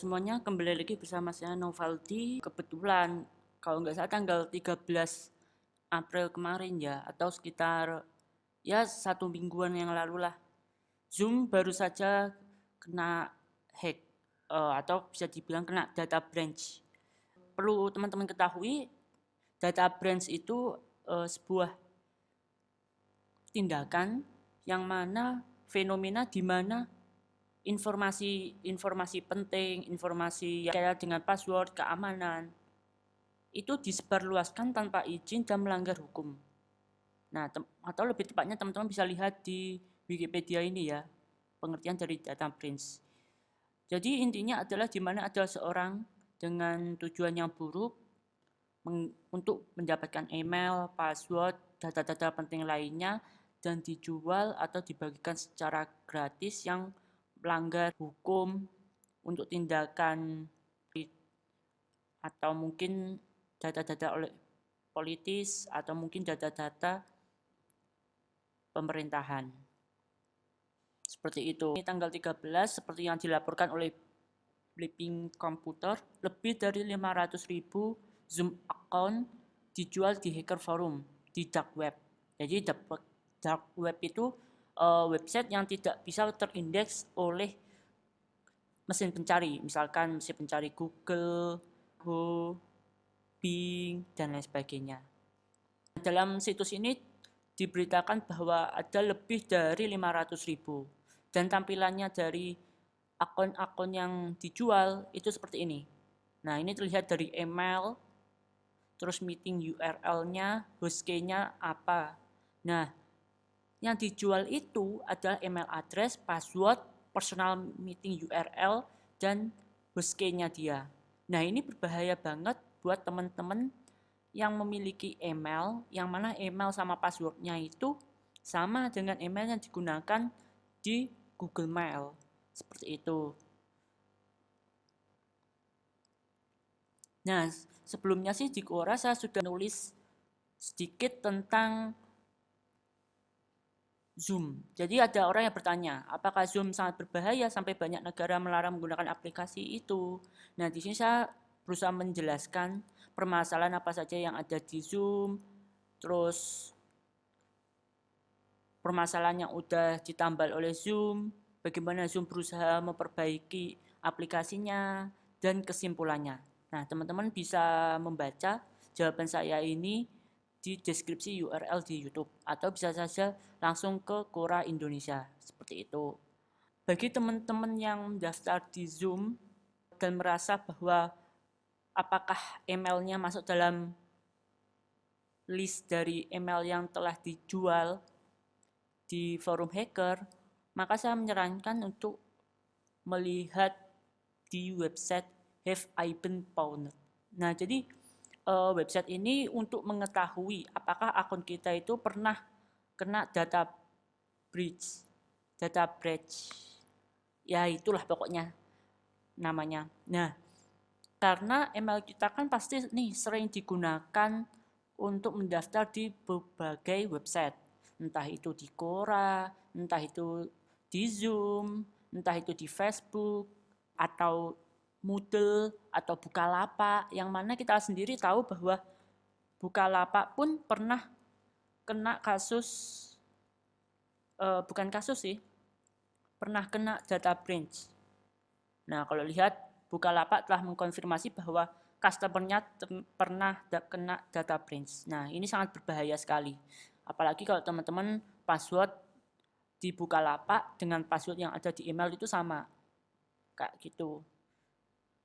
semuanya, kembali lagi bersama saya Novaldi. Kebetulan kalau nggak salah tanggal 13 April kemarin ya, atau sekitar ya 1 mingguan yang lalu lah, Zoom baru saja kena hack, atau bisa dibilang kena data breach. Perlu teman-teman ketahui, data breach itu sebuah tindakan yang mana fenomena di mana informasi penting, informasi yang kaitan dengan password, keamanan, itu disebarluaskan tanpa izin dan melanggar hukum. Nah, atau lebih tepatnya teman-teman bisa lihat di Wikipedia ini ya, pengertian dari data breach. Jadi intinya adalah di mana ada seorang dengan tujuan yang buruk untuk mendapatkan email, password, data-data penting lainnya, dan dijual atau dibagikan secara gratis yang melanggar hukum untuk tindakan atau mungkin data-data oleh politis atau mungkin data-data pemerintahan. Seperti itu. Ini tanggal 13 seperti yang dilaporkan oleh Blipping Computer, lebih dari 500.000 Zoom account dijual di hacker forum di dark web. Jadi dark web itu website yang tidak bisa terindeks oleh mesin pencari, misalkan mesin pencari Google, Yahoo, Bing, dan lain sebagainya. Dalam situs ini diberitakan bahwa ada lebih dari 500.000 dan tampilannya dari akun-akun yang dijual itu seperti ini. Nah, ini terlihat dari email, terus meeting URL-nya, host key-nya apa. Nah, yang dijual itu adalah email address, password, personal meeting URL, dan host key-nya dia. Nah, ini berbahaya banget buat teman-teman yang memiliki email, yang mana email sama passwordnya itu sama dengan email yang digunakan di Google Mail. Seperti itu. Nah, sebelumnya sih di Quora saya sudah nulis sedikit tentang Zoom. Jadi ada orang yang bertanya, apakah Zoom sangat berbahaya sampai banyak negara melarang menggunakan aplikasi itu? Nah, di sini saya berusaha menjelaskan permasalahan apa saja yang ada di Zoom, terus permasalahan yang udah ditambal oleh Zoom, bagaimana Zoom berusaha memperbaiki aplikasinya, dan kesimpulannya. Nah, teman-teman bisa membaca jawaban saya ini di deskripsi URL di YouTube, atau bisa saja langsung ke Quora Indonesia, seperti itu. Bagi teman-teman yang mendaftar di Zoom dan merasa bahwa apakah emailnya masuk dalam list dari email yang telah dijual di forum hacker, maka saya menyarankan untuk melihat di website Have I Been Pwned. Nah, jadi website ini untuk mengetahui apakah akun kita itu pernah kena data breach. Ya, itulah pokoknya namanya. Nah, karena email kita kan pasti nih sering digunakan untuk mendaftar di berbagai website. Entah itu di Quora, entah itu di Zoom, entah itu di Facebook, atau Moodle, atau Bukalapak, yang mana kita sendiri tahu bahwa Bukalapak pun pernah kena kasus, bukan kasus sih, pernah kena data breach. Nah, kalau lihat Bukalapak telah mengkonfirmasi bahwa customer-nya pernah kena data breach. Nah, ini sangat berbahaya sekali. Apalagi kalau teman-teman password di Bukalapak dengan password yang ada di email itu sama. Kayak gitu.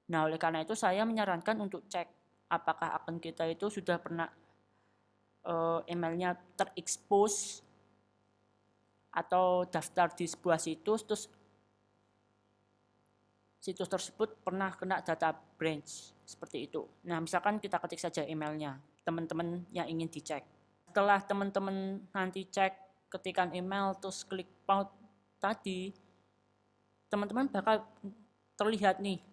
Nah, oleh karena itu saya menyarankan untuk cek apakah akun kita itu sudah pernah emailnya terekspos atau daftar di sebuah situs, terus situs tersebut pernah kena data breach, seperti itu. Nah, misalkan kita ketik saja emailnya, teman-teman yang ingin dicek. Setelah teman-teman nanti cek ketikan email, terus klik paut tadi, teman-teman bakal terlihat nih,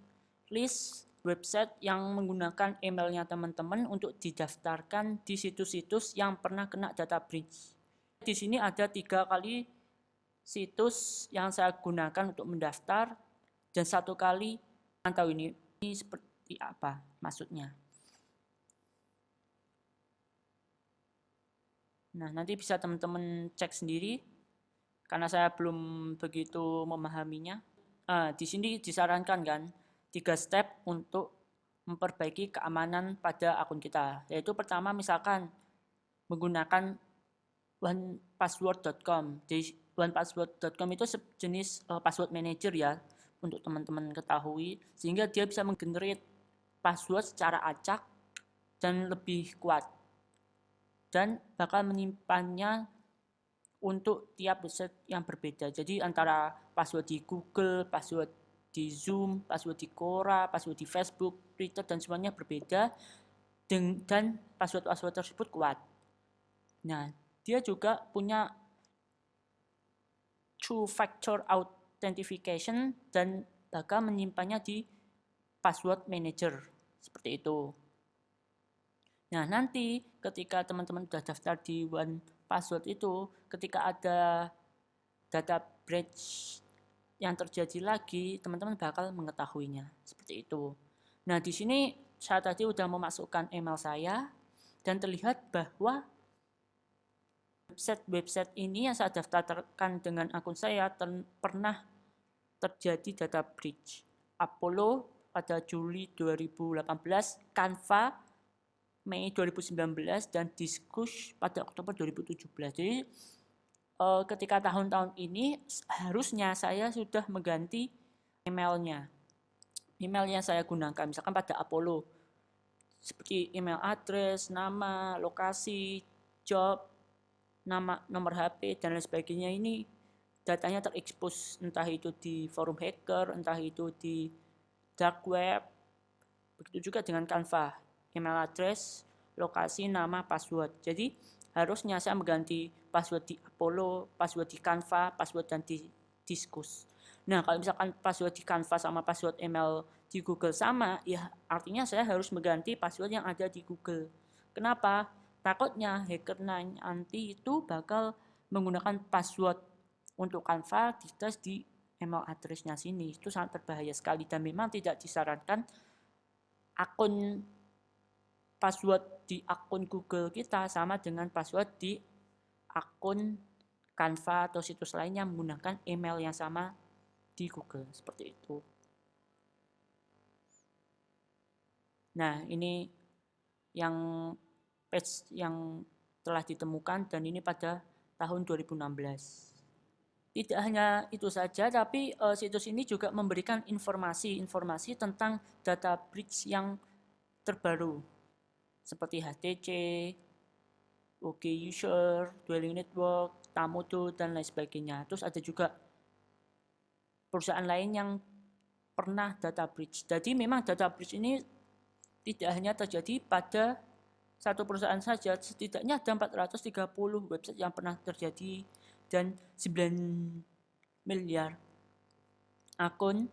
list website yang menggunakan emailnya teman-teman untuk didaftarkan di situs-situs yang pernah kena data breach. Di sini ada 3 kali situs yang saya gunakan untuk mendaftar, dan 1 kali tahu ini seperti apa maksudnya. Nah, nanti bisa teman-teman cek sendiri karena saya belum begitu memahaminya. Di sini disarankan kan 3 step untuk memperbaiki keamanan pada akun kita. Yaitu pertama misalkan menggunakan onepassword.com. Jadi onepassword.com itu sejenis password manager ya, untuk teman-teman ketahui, sehingga dia bisa menggenerate password secara acak dan lebih kuat, dan bakal menyimpannya untuk tiap website yang berbeda. Jadi antara password di Google, password di Zoom, password di Quora, password di Facebook, Twitter, dan semuanya berbeda, dan password-password tersebut kuat. Nah, dia juga punya two-factor authentication dan bakal menyimpannya di password manager, seperti itu. Nah, nanti ketika teman-teman sudah daftar di OnePassword itu, ketika ada data breach yang terjadi lagi, teman-teman bakal mengetahuinya, seperti itu. Nah, di sini saya tadi sudah memasukkan email saya dan terlihat bahwa website ini yang saya daftarkan dengan akun saya pernah terjadi data breach. Apollo pada Juli 2018, Canva Mei 2019, dan Disqus pada Oktober 2017. Jadi ketika tahun-tahun ini harusnya saya sudah mengganti emailnya. Email yang saya gunakan misalkan pada Apollo seperti email address, nama, lokasi, job, nama, nomor HP, dan lain sebagainya, ini datanya terekspos, entah itu di forum hacker, entah itu di dark web. Begitu juga dengan Canva, email address, lokasi, nama, password. Jadi harusnya saya mengganti password di Apollo, password di Canva, password dan di Disqus. Nah, kalau misalkan password di Canva sama password email di Google sama, ya artinya saya harus mengganti password yang ada di Google. Kenapa? Takutnya hacker nanti itu bakal menggunakan password untuk Canva dites di email address-nya sini. Itu sangat berbahaya sekali dan memang tidak disarankan akun password di akun Google kita sama dengan password di akun Canva atau situs lainnya menggunakan email yang sama di Google, seperti itu. Nah, ini yang page yang telah ditemukan dan ini pada tahun 2016. Tidak hanya itu saja, tapi situs ini juga memberikan informasi tentang data breach yang terbaru seperti HTC, OK User, Dwelling Network, Tamodo, dan lain sebagainya. Terus ada juga perusahaan lain yang pernah data breach. Jadi memang data breach ini tidak hanya terjadi pada satu perusahaan saja, setidaknya ada 430 website yang pernah terjadi dan 9 miliar akun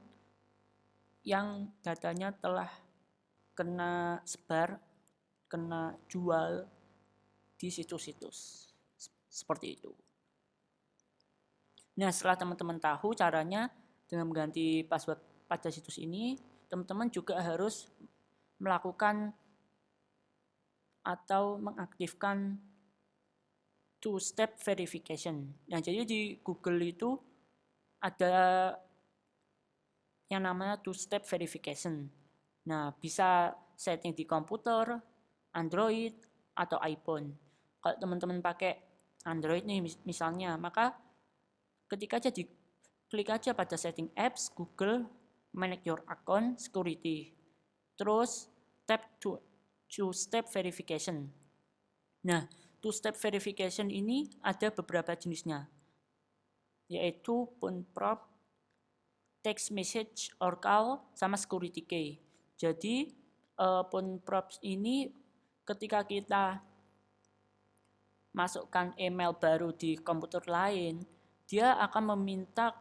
yang datanya telah kena sebar, kena jual di situs-situs seperti itu. Nah, setelah teman-teman tahu caranya dengan mengganti password pada situs ini, teman-teman juga harus melakukan atau mengaktifkan two-step verification. Nah, jadi di Google itu ada yang namanya two-step verification. Nah, bisa setting di komputer, Android, atau iPhone. Kalau teman-teman pakai Android nih misalnya, maka ketika aja klik aja pada setting apps, Google, manage your account, security. Terus tap two-step verification. Nah, two-step verification ini ada beberapa jenisnya, yaitu phone prompt, text message or call, sama security key. Jadi phone prompt ini ketika kita masukkan email baru di komputer lain, dia akan meminta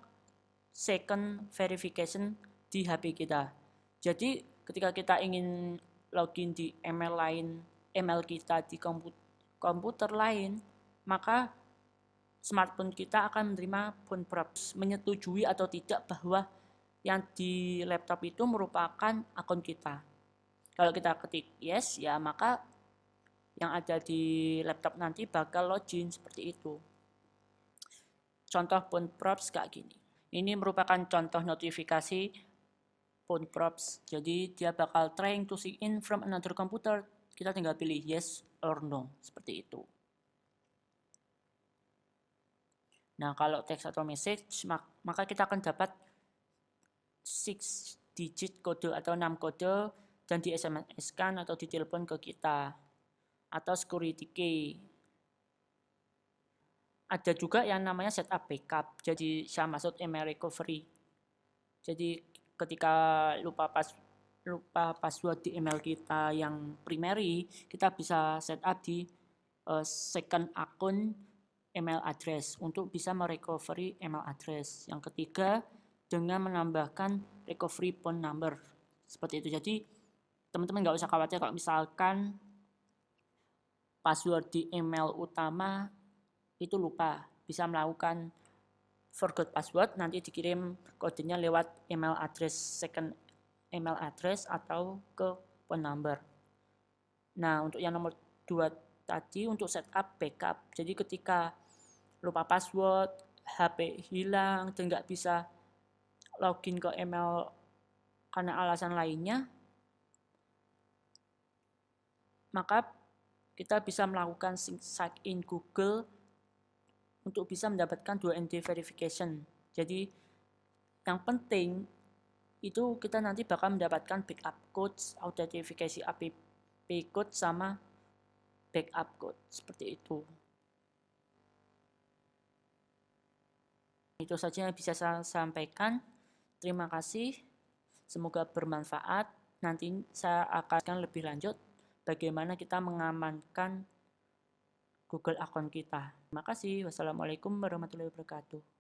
second verification di HP kita. Jadi ketika kita ingin login di email lain, email kita di komputer lain, maka smartphone kita akan menerima phone prompt menyetujui atau tidak bahwa yang di laptop itu merupakan akun kita. Kalau kita ketik yes, ya maka yang ada di laptop nanti bakal login seperti itu. Contoh phone props kayak gini. Ini merupakan contoh notifikasi phone props. Jadi dia bakal trying to sign in from another computer. Kita tinggal pilih yes or no, seperti itu. Nah, kalau teks atau message, maka kita akan dapat 6 digit kode atau 6 kode dan di SMS-kan atau ditelepon ke kita. Atau security key. Ada juga yang namanya setup backup. Jadi saya masuk email recovery. Jadi ketika lupa password di email kita yang primary, kita bisa setup di second akun email address untuk bisa merecovery email address. Yang ketiga, dengan menambahkan recovery phone number. Seperti itu. Jadi, teman-teman nggak usah khawatir kalau misalkan password di email utama itu lupa. Bisa melakukan forgot password, nanti dikirim kodenya lewat email address, second email address atau ke phone number. Nah, untuk yang nomor 2 tadi untuk setup backup. Jadi ketika lupa password, HP hilang, dan nggak bisa login ke email karena alasan lainnya, maka kita bisa melakukan sign in Google untuk bisa mendapatkan 2FA verification. Jadi yang penting itu kita nanti bakal mendapatkan backup code, authentifikasi app code sama backup code seperti itu. Itu saja yang bisa saya sampaikan. Terima kasih. Semoga bermanfaat. Nanti saya akan lebih lanjut bagaimana kita mengamankan Google account kita. Terima kasih. Wassalamualaikum warahmatullahi wabarakatuh.